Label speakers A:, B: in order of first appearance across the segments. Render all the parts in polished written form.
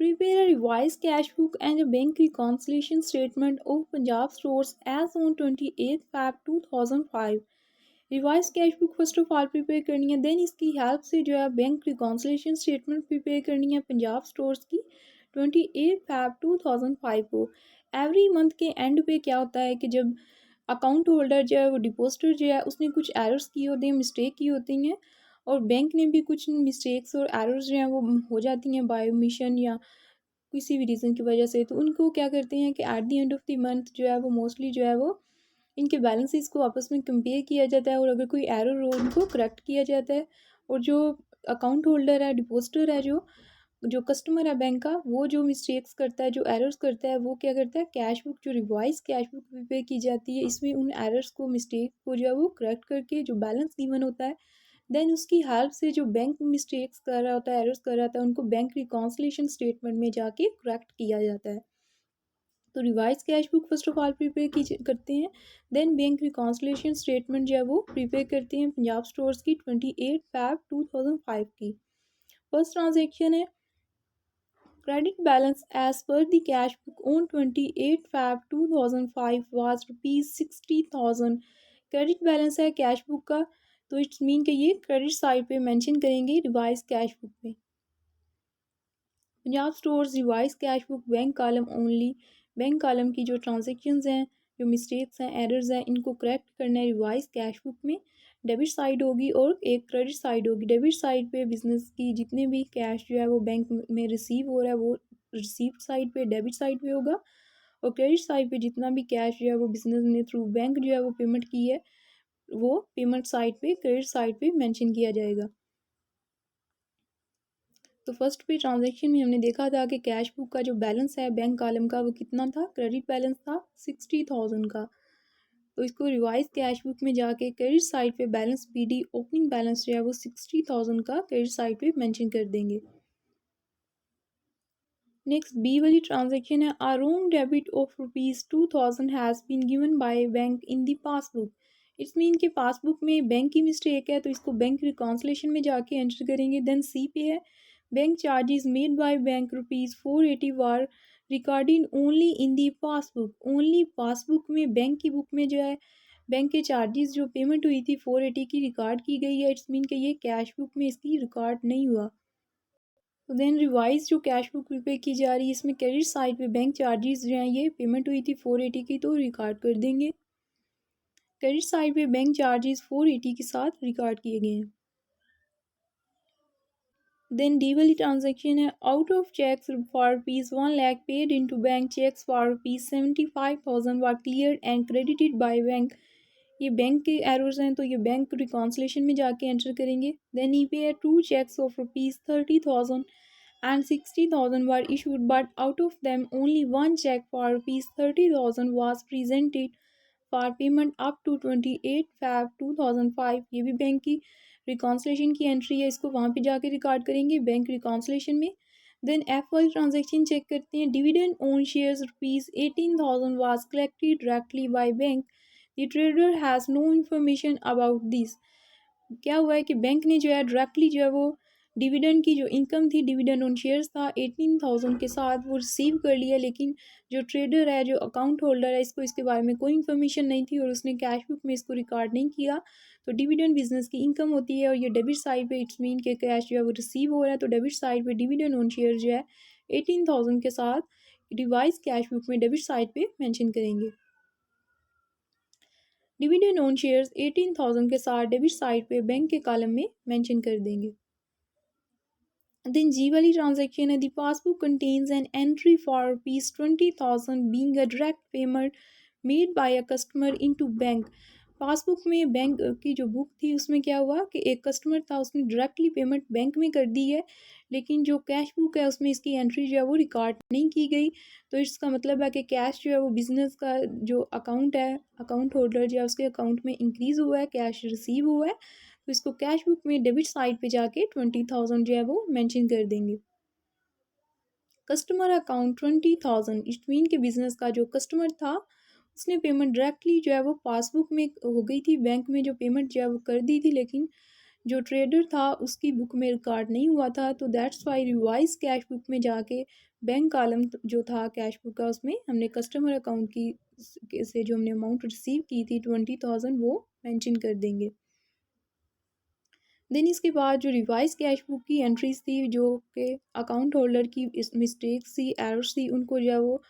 A: Prepare a revised cash book and a bank reconciliation statement of Punjab stores as on 28th Feb 2005. Revise cash book first of all prepare करनी है, then इसकी help से जो है bank reconciliation statement prepare करनी है Punjab stores की 28 Feb 2005 को। एवरी मंथ के एंड पे क्या होता है कि जब अकाउंट होल्डर जो है वो डिपोजिटर जो है उसने कुछ एरर्स किए होते हैं, मिस्टेक की होती हैं, और बैंक ने भी कुछ मिस्टेक्स और एरर्स जो हैं वो हो जाती हैं बाय ओमिशन या किसी भी रीज़न की वजह से, तो उनको क्या करते हैं कि at the end of the month जो है वो मोस्टली जो है वो इनके बैलेंसेस को आपस में कंपेयर किया जाता है, और अगर कोई एरर हो उनको करेक्ट किया जाता है। और जो अकाउंट होल्डर है, डिपोजिटर है, जो जो कस्टमर है बैंक का, वो जो मिस्टेक्स करता है, जो एरर्स करता है, वो क्या करता है, कैश बुक जो रिवाइज कैश बुक प्रिपेयर की जाती है, इसमें उन एरर्स को, मिस्टेक को जो है वो करेक्ट करके जो बैलेंस गिवन होता है, देन उसकी हेल्प से जो बैंक मिस्टेक्स कर रहा होता है, एरर्स कर रहा होता है, उनको बैंक रिकॉन्सिलेशन स्टेटमेंट में जाके करेक्ट किया जाता है। तो revise cash book first of all prepare की करते हैं, देन बैंक रिकॉन्सिलेशन स्टेटमेंट जो है वो प्रिपेयर करते हैं पंजाब स्टोर्स की 28 Feb 2005 की। फर्स्ट ट्रांजेक्शन है credit balance as per the cash book on 28 Feb 2005 was rupees 60,000। Credit balance है कैश बुक का, तो इट्स मीन कि ये क्रेडिट साइड पे मेंशन करेंगे रिवाइज कैश बुक में। Punjab stores revise cash book bank column only, bank column की जो ट्रांजेक्शन्स हैं, जो मिस्टेक्स हैं, एरर्स हैं, इनको करेक्ट करना है रिवाइज कैश बुक में। डेबिट साइड होगी और एक क्रेडिट साइड होगी। डेबिट साइड पे बिजनेस की जितने भी कैश जो है वो बैंक में रिसीव हो रहा है वो रिसीव्ड साइड पे, डेबिट साइड पे होगा, और क्रेडिट साइड पे जितना भी कैश जो है वो बिजनेस ने थ्रू बैंक जो है वो पेमेंट की है, वो पेमेंट साइड पे, क्रेडिट साइड पे मेंशन किया जाएगा। तो फर्स्ट पे ट्रांजैक्शन में हमने देखा था कि कैश बुक का जो बैलेंस है बैंक कॉलम का वो कितना था, क्रेडिट बैलेंस था 60,000 का। तो इसको रिवाइज कैश बुक में जाके क्रेडिट साइड पे बैलेंस पीडी ओपनिंग बैलेंस जो है वो 60,000 का क्रेडिट साइड पे मेंशन कर देंगे। नेक्स्ट बी वाली ट्रांजैक्शन है a wrong debit of ₹2000 has been given by bank in the passbook. It's mean के पासबुक में बैंक की मिस्टेक है, तो इसको बैंक रिकॉन्सिलेशन में जाके एंटर करेंगे। देन सी पे है bank charges made by bank ₹480 were recording only in the passbook. Only passbook में बैंक की बुक में जो है बैंक के चार्जेस जो पेमेंट हुई थी 480 की रिकॉर्ड की गई है। इट्स मीन कि ये कैश बुक में इसकी रिकॉर्ड नहीं हुआ। तो देन रिवाइज जो कैश बुक प्रिपेयर की जा रही है, इसमें क्रेडिट साइड पे बैंक चार्जेस जो हैं ये पेमेंट हुई थी 480 की, तो रिकॉर्ड कर देंगे। क्रेडिट साइड पे बैंक चार्जेस 480 के साथ रिकॉर्ड किए गए हैं। देन डी वाली ट्रांजेक्शन है out of cheques for ₹1 lakh paid into bank, cheques for ₹75,000 were clear and credited by bank. ये बैंक के एरर्स हैं, तो ये बैंक रिकॉन्सिलेशन में जाके एंटर करेंगे। देन ई पे है 2 checks of ₹30,000 and 60,000 were issued, but out of them only one check for ₹30,000 was presented for payment up to 28 Feb 2005। ये भी बैंक की रिकॉन्सिलेशन की एंट्री है, इसको वहाँ पे जाके रिकॉर्ड करेंगे बैंक रिकॉन्सिलेशन में। देन एफ वाली ट्रांजेक्शन चेक करते हैं dividend on shares ₹18,000 was collected directly by bank। The trader has no information about this। क्या हुआ है कि बैंक ने जो है डायरेक्टली जो है वो डिविडेंड की जो इनकम थी, डिविडेंड ऑन शेयर्स था 18,000 के साथ, वो रिसीव कर लिया, लेकिन जो ट्रेडर है, जो अकाउंट होल्डर है, इसको इसके बारे में कोई इन्फॉर्मेशन नहीं थी और उसने कैश बुक में इसको रिकॉर्ड नहीं किया। तो डिविडेंड बिजनेस की इनकम होती है और ये डेबिट साइड पे इट्स मीन के कैश जो है वो रिसीव हो रहा है, तो डेबिट साइड पे डिविडेंड ऑन शेयर जो है 18,000 के साथ रिवाइज कैश बुक में डेबिट साइड पे मेंशन करेंगे। डिविडेंड ऑन शेयर्स 18,000 के साथ डेबिट साइड पे बैंक के कॉलम में मेंशन कर देंगे। देन जी वाली ट्रांजेक्शन है the passbook contains an entry for ₹20,000 being a direct payment made by a customer into bank. Passbook में बैंक की जो बुक थी उसमें क्या हुआ कि एक कस्टमर था, उसने डायरेक्टली पेमेंट बैंक में कर दी है, लेकिन जो कैश बुक है उसमें इसकी एंट्री जो है वो रिकॉर्ड नहीं की गई। तो इसका मतलब है कि कैश जो है वो बिजनेस का जो अकाउंट है, अकाउंट होल्डर जो है उसके अकाउंट में इंक्रीज़ हुआ है, कैश रिसीव हुआ है, तो इसको कैश बुक में डेबिट साइड पे जाके 20,000 जो है वो मेंशन कर देंगे। कस्टमर अकाउंट 20,000 इट मीन के बिजनेस का जो कस्टमर था उसने पेमेंट डायरेक्टली जो है वो पासबुक में हो गई थी, बैंक में जो पेमेंट जो है वो कर दी थी, लेकिन जो ट्रेडर था उसकी बुक में रिकॉर्ड नहीं हुआ था, तो that's why revise cash book में जाके बैंक कॉलम जो था कैश बुक का, उसमें हमने कस्टमर अकाउंट की से जो हमने अमाउंट रिसीव की थी 20,000 वो मेंशन कर देंगे। देन इसके बाद जो रिवाइज कैश बुक की एंट्रीज थी जो कि अकाउंट होल्डर की इस मिस्टेक्स थी, एरर्स थी, उनको जो है वो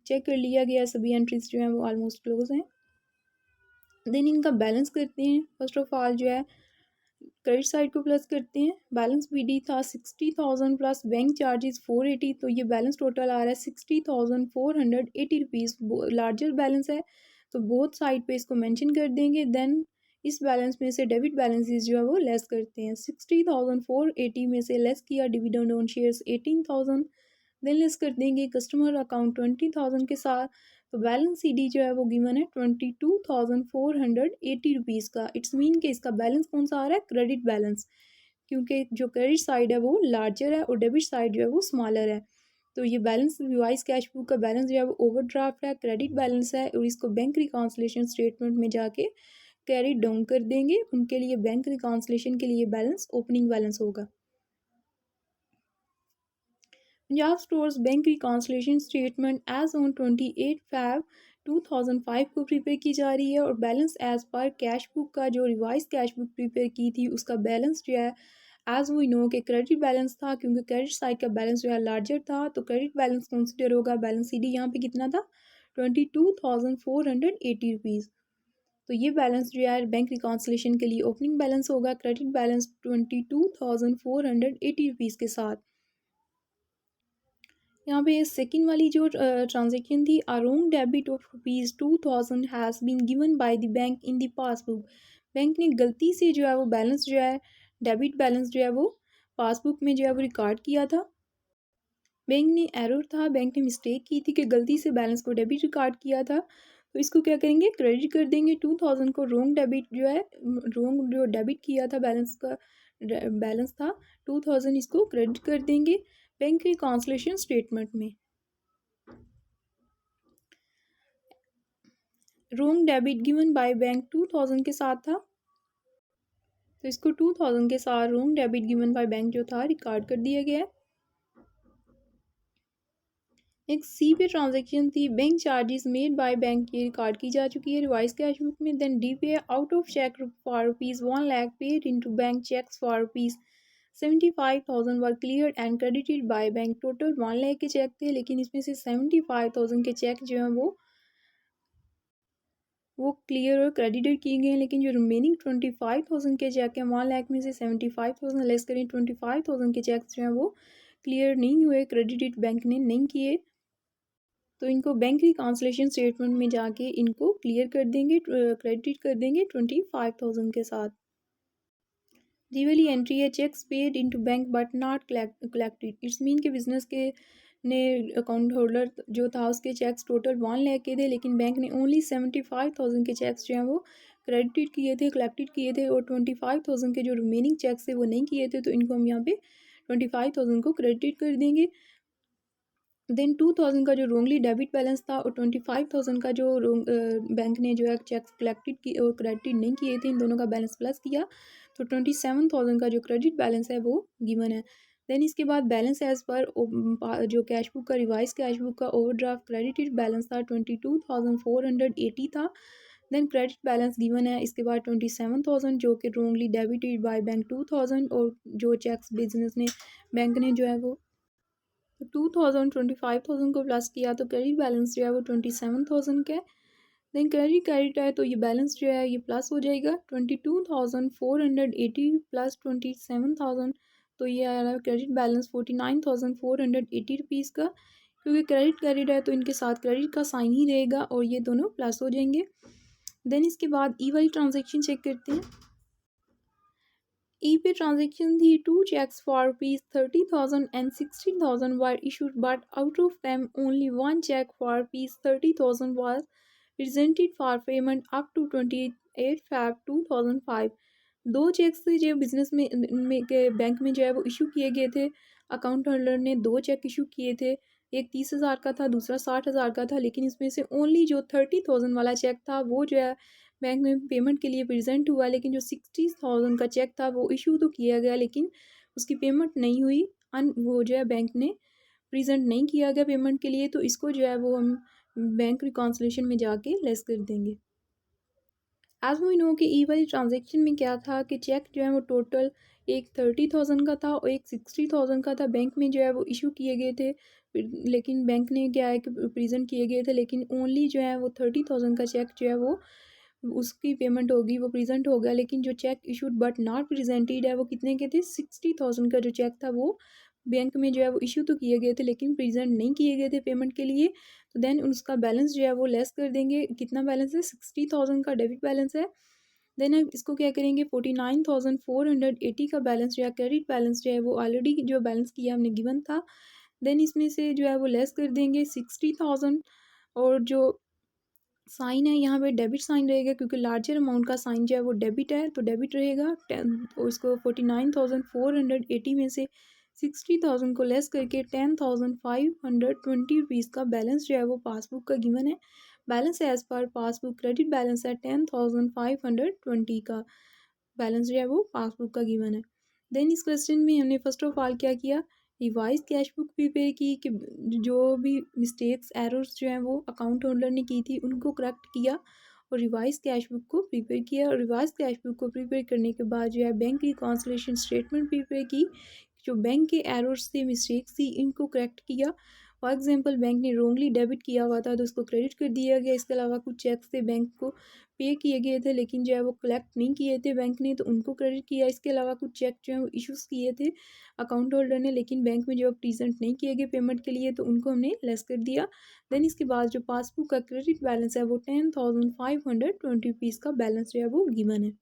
A: चेक कर लिया गया। सभी एंट्रीज जो हैं वो ऑलमोस्ट क्लोज हैं। देन इनका बैलेंस करते हैं। फर्स्ट ऑफ ऑल जो है क्रेडिट साइड को प्लस करते हैं। बैलेंस बीडी था 60,000 प्लस बैंक चार्जेस 480, तो ये बैलेंस टोटल आ रहा है 60,480 रुपीज़। लार्जर बैलेंस है तो बोथ साइड पे इसको मेंशन कर देंगे। देन इस बैलेंस में से डेबिट बैलेंसेस जो है वो लेस करते हैं। 60,480 में से लेस किया dividend on shares 18,000। Than less कर देंगे कस्टमर अकाउंट 20,000 के साथ, तो बैलेंस सीडी जो है वो गिवन है 22,480 रुपीज़ का। इट्स मीन कि इसका बैलेंस कौन सा आ रहा है, क्रेडिट बैलेंस, क्योंकि जो क्रेडिट साइड है वो लार्जर है और डेबिट साइड जो है वो स्मॉलर है। तो ये बैलेंस रिवाइज कैश बुक का बैलेंस जो है वो ओवरड्राफ्ट है, क्रेडिट बैलेंस है, और इसको बैंक रिकॉन्सिलेशन स्टेटमेंट में जाके कैरी डाउन कर देंगे। उनके लिए बैंक रिकॉन्सिलेशन के लिए बैलेंस ओपनिंग बैलेंस होगा। Punjab stores bank reconciliation statement as on 28 Feb 2005 को प्रिपेयर की जा रही है, और balance as per cash book का जो रिवाइज कैश बुक प्रिपेयर की थी उसका बैलेंस जो है एज वी नो कि क्रेडिट बैलेंस था, क्योंकि क्रेडिट साइड का बैलेंस जो है लार्जर था, तो क्रेडिट बैलेंस कंसिडर होगा। बैलेंस सी डी यहाँ पे कितना था, 22,480 रुपीज़। तो ये बैलेंस जो है बैंक रिकॉन्सिलेशन के लिए ओपनिंग बैलेंस होगा, क्रेडिट बैलेंस 22,480 रुपीज़ के साथ। यहाँ पे सेकंड वाली जो ट्रांजेक्शन थी, a wrong debit of ₹2,000 has been given by the bank in the passbook. Bank ने गलती से जो है वो बैलेंस जो है डेबिट बैलेंस जो है वो पासबुक में जो है वो रिकॉर्ड किया था। बैंक ने एरर था, बैंक ने मिस्टेक की थी कि गलती से बैलेंस को डेबिट रिकॉर्ड किया था, तो इसको क्या करेंगे, क्रेडिट कर देंगे। 2,000 को रॉन्ग डेबिट जो है, रॉन्ग जो डेबिट किया था बैलेंस का बैलेंस था 2,000, इसको क्रेडिट कर देंगे बैंक रिकॉन्सिलेशन स्टेटमेंट में। Wrong debit given by bank 2,000 के साथ था, तो इसको 2,000 के साथ wrong debit given by bank जो था रिकॉर्ड कर दिया गया है। एक सी पे ट्रांजैक्शन थी, bank charges made by bank, ये रिकॉर्ड की जा चुकी है रिवाइज कैश बुक में। देन डी पे out of cheque for rupees 1 lakh paid into bank cheques for rupees 75,000 were clear and credited by bank. Total 1 lakh के चेक थे, लेकिन इसमें से 75,000 के चेक जो हैं वो क्लियर और क्रेडिटेड किए गए हैं, लेकिन जो रिमेनिंग 25,000 के चेक हैं 1 लाख में से 75,000 लेस करें 25,000 के चेक जो हैं वो क्लियर नहीं हुए, क्रेडिटेड बैंक ने नहीं किए, तो इनको बैंक रिकॉन्सिलेशन स्टेटमेंट में जाके इनको क्लियर कर देंगे, क्रेडिट कर देंगे 25,000 के साथ। दी वाली एंट्री है, checks paid into bank but not collected. It's mean के बिजनेस के ने अकाउंट होल्डर जो था उसके चेक्स टोटल 1 लाख के थे, लेकिन बैंक ने ओनली 75,000 के चेक्स जो हैं वो क्रेडिटेड किए थे, कलेक्टेड किए थे, और 25,000 के जो रिमेनिंग चेक्स थे वो नहीं किए थे, तो इनको हम यहाँ पे 25,000 को क्रेडिट कर देंगे। देन 2,000 का जो रोंगली डेबिट बैलेंस था और 25,000 का जो बैंक ने जो है चेक कलेक्टेड की और क्रेडिट नहीं किए थे, इन दोनों का बैलेंस प्लस किया, तो 27,000 का जो क्रेडिट बैलेंस है वो गिवन है। देन इसके बाद बैलेंस एज पर जो कैश बुक का रिवाइज कैश बुक का ओवरड्राफ्ट क्रेडिटेड बैलेंस था 22,480 था। देन क्रेडिट बैलेंस गिवन है इसके बाद 27,000 जो कि रोंगली डेबिटेड बाय बैंक 2,000, और जो चेक्स बिजनेस ने बैंक ने जो है वो 2,000 25,000 को प्लस किया, तो क्रेडिट बैलेंस जो है वो 27,000 का है। देन क्रेडिट है तो ये बैलेंस जो है ये प्लस हो जाएगा 22,480 प्लस 27,000, तो ये आ रहा है क्रेडिट बैलेंस 49,480 रुपीज़ का। क्योंकि क्रेडिट है तो इनके साथ क्रेडिट का साइन ही रहेगा और ये दोनों प्लस हो जाएंगे। देन इसके बाद ई वाली ट्रांजेक्शन चेक करते हैं। ई पे ट्रांजेक्शन थी, 2 checks for ₹30,000 and ₹60,000 were issued, but out of them only 1 check for ₹30,000 was presented for payment up to 28 Feb 2005। दो चेक्स थे जो बिजनेस में के बैंक में जो है वो इशू किए गए थे। अकाउंट होल्डर ने दो चेक इशू किए थे, एक 30,000 का था, दूसरा 60,000 का था, लेकिन इसमें से ओनली जो 30,000 वाला चेक था वो जो है बैंक में पेमेंट के लिए प्रेजेंट हुआ, लेकिन जो 60,000 का चेक था वो इशू तो किया गया लेकिन उसकी पेमेंट नहीं हुई। वो जो है बैंक ने प्रेजेंट नहीं किया गया पेमेंट के लिए, तो इसको जो है वो हम बैंक रिकॉन्सिलेशन में जाके लेस कर देंगे। एज वी नो कि ई वाली ट्रांजेक्शन में क्या था कि चेक जो है वो टोटल एक 30,000 का था और एक 60,000 का था। बैंक में जो है वो इशू किए गए थे, लेकिन बैंक ने क्या है कि प्रेजेंट किए गए थे, लेकिन ओनली जो है वो 30,000 का चेक जो है वो उसकी पेमेंट होगी, वो प्रेजेंट हो गया। लेकिन जो check issued but not presented है वो कितने के थे, 60,000 का जो चेक था वो बैंक में जो है वो इशू तो किए गए थे लेकिन प्रेजेंट नहीं किए गए थे पेमेंट के लिए। तो देन उसका बैलेंस जो है वो लेस कर देंगे। कितना बैलेंस है, 60,000 का डेबिट बैलेंस है। देन हम इसको क्या करेंगे, 49,480 का बैलेंस जो है क्रेडिट बैलेंस जो है वो ऑलरेडी जो बैलेंस किया हमने गिवन था। देन इसमें से जो है वो लेस कर देंगे 60,000, और जो साइन है यहाँ पे डेबिट साइन रहेगा क्योंकि लार्जर अमाउंट का साइन जो है वो डेबिट है, तो डेबिट रहेगा। तो इसको 49,480 में से 60,000 को लेस करके 10,520 रुपीज़ का बैलेंस जो है वो पासबुक का गिवन है। Balance as per passbook credit balance है 10,520 का बैलेंस जो है वो पासबुक का गिवन है। देन इस क्वेश्चन में हमने फर्स्ट ऑफ ऑल क्या किया, रिवाइज कैश बुक प्रिपेयर की कि जो भी मिस्टेक्स एरर्स जो हैं वो अकाउंट होल्डर ने की थी उनको करेक्ट किया और रिवाइज कैश बुक को प्रिपेयर किया। और रिवाइज कैश बुक को प्रिपेयर करने के बाद जो है बैंक रिकॉन्सिलेशन स्टेटमेंट प्रिपेयर की, जो बैंक के एरर्स थे मिस्टेक्स थी इनको करेक्ट किया। फॉर एग्जांपल बैंक ने रोंगली डेबिट किया हुआ था तो उसको क्रेडिट कर दिया गया। इसके अलावा कुछ चेक्स थे बैंक को पे किए गए थे लेकिन जो है वो कलेक्ट नहीं किए थे बैंक ने, तो उनको क्रेडिट किया। इसके अलावा कुछ चेक जो है वो इश्यूज़ किए थे अकाउंट होल्डर ने लेकिन बैंक में जो प्रेजेंट नहीं किए गए पेमेंट के लिए, तो उनको हमने लेस कर दिया। देन इसके बाद जो पासबुक का क्रेडिट बैलेंस है वो 10,520 रुपीज़ का बैलेंस जो है वो गिवन है।